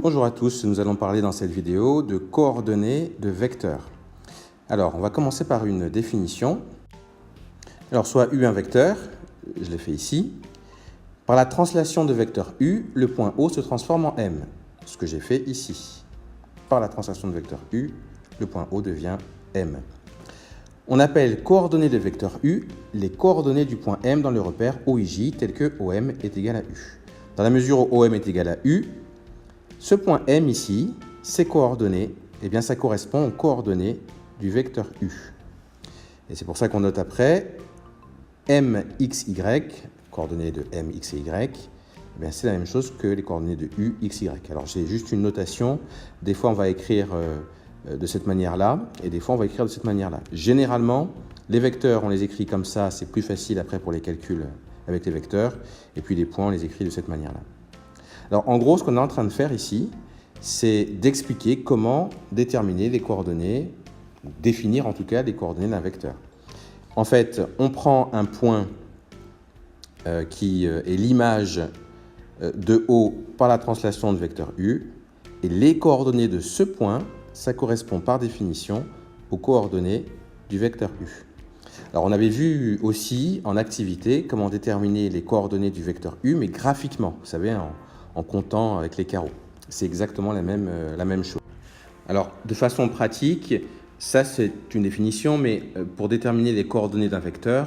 Bonjour à tous, nous allons parler dans cette vidéo de coordonnées de vecteurs. Alors, on va commencer par une définition. Alors, soit U un vecteur, je l'ai fait ici. Par la translation de vecteur U, le point O se transforme en M, ce que j'ai fait ici. Par la translation de vecteur U, le point O devient M. On appelle coordonnées de vecteur U les coordonnées du point M dans le repère OIJ tel que OM est égal à U. Dans la mesure où OM est égal à U, ce point M ici, ses coordonnées, eh bien ça correspond aux coordonnées du vecteur U. Et c'est pour ça qu'on note après MXY, coordonnées de MX et Y, eh bien c'est la même chose que les coordonnées de U, X, Y. Alors j'ai juste une notation, des fois on va écrire de cette manière-là, et des fois on va écrire de cette manière-là. Généralement, les vecteurs, on les écrit comme ça, c'est plus facile après pour les calculs avec les vecteurs, et puis les points, on les écrit de cette manière-là. Alors en gros, ce qu'on est en train de faire ici, c'est d'expliquer comment déterminer les coordonnées, définir en tout cas les coordonnées d'un vecteur. En fait, on prend un point qui est l'image de O par la translation de vecteur U, et les coordonnées de ce point, ça correspond par définition aux coordonnées du vecteur U. Alors on avait vu aussi en activité comment déterminer les coordonnées du vecteur U, mais graphiquement, vous savez, en comptant avec les carreaux. C'est exactement la même chose. Alors, de façon pratique, ça c'est une définition, mais pour déterminer les coordonnées d'un vecteur,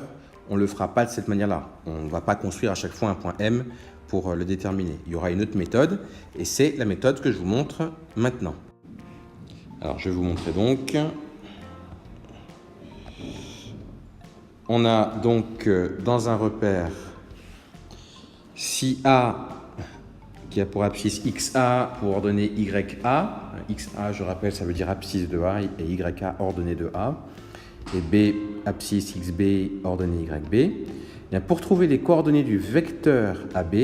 on ne le fera pas de cette manière-là. On ne va pas construire à chaque fois un point M pour le déterminer. Il y aura une autre méthode, et c'est la méthode que je vous montre maintenant. Alors, je vais vous montrer donc. On a donc dans un repère, si A qui a pour abscisse XA pour ordonnée YA. XA, je rappelle, ça veut dire abscisse de A, et YA, ordonnée de A. Et B, abscisse XB, ordonnée YB. Bien, pour trouver les coordonnées du vecteur AB,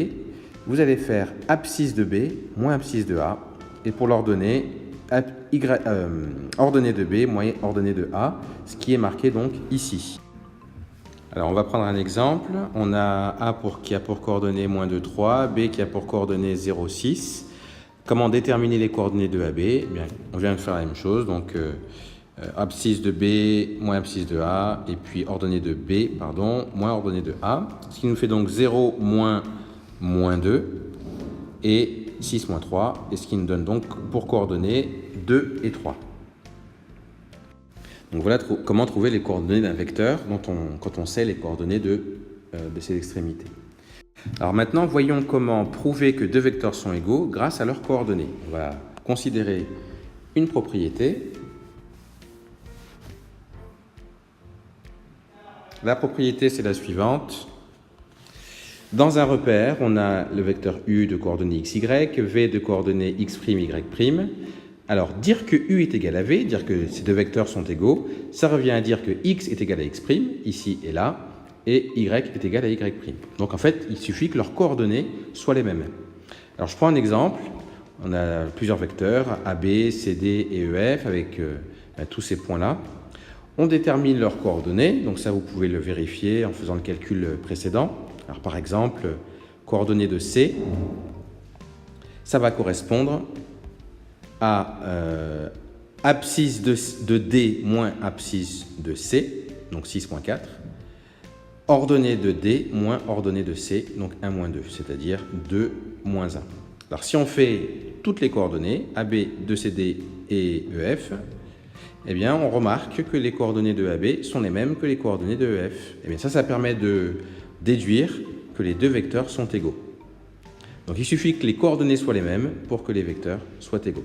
vous allez faire abscisse de B moins abscisse de A. Et pour l'ordonnée, ordonnée de B moins ordonnée de A, ce qui est marqué donc ici. Alors, on va prendre un exemple. On a A qui a pour coordonnées moins 2, 3, B qui a pour coordonnées 0, 6. Comment déterminer les coordonnées de AB? Eh bien, on vient de faire la même chose. Donc, abscisse de B moins abscisse de A, et puis ordonnée de B, pardon, moins ordonnée de A. Ce qui nous fait donc 0 moins 2, et 6 moins 3, et ce qui nous donne donc pour coordonnées 2 et 3. Donc voilà comment trouver les coordonnées d'un vecteur quand on sait les coordonnées de ses extrémités. Alors maintenant, voyons comment prouver que deux vecteurs sont égaux grâce à leurs coordonnées. On va considérer une propriété. La propriété, c'est la suivante. Dans un repère, on a le vecteur U de coordonnées x, y, v de coordonnées x', y'. Alors, dire que U est égal à V, dire que ces deux vecteurs sont égaux, ça revient à dire que X est égal à X', ici et là, et Y est égal à Y'. Donc en fait, il suffit que leurs coordonnées soient les mêmes. Alors je prends un exemple, on a plusieurs vecteurs, AB, CD et EF, avec tous ces points-là. On détermine leurs coordonnées, donc ça vous pouvez le vérifier en faisant le calcul précédent. Alors par exemple, coordonnées de C, ça va correspondre à abscisse de D moins abscisse de C, donc 6,4, ordonnée de D moins ordonnée de C, donc 1 moins 2, c'est-à-dire 2 moins 1. Alors si on fait toutes les coordonnées, AB, 2CD et EF, eh bien on remarque que les coordonnées de AB sont les mêmes que les coordonnées de EF. Eh bien ça permet de déduire que les deux vecteurs sont égaux. Donc il suffit que les coordonnées soient les mêmes pour que les vecteurs soient égaux.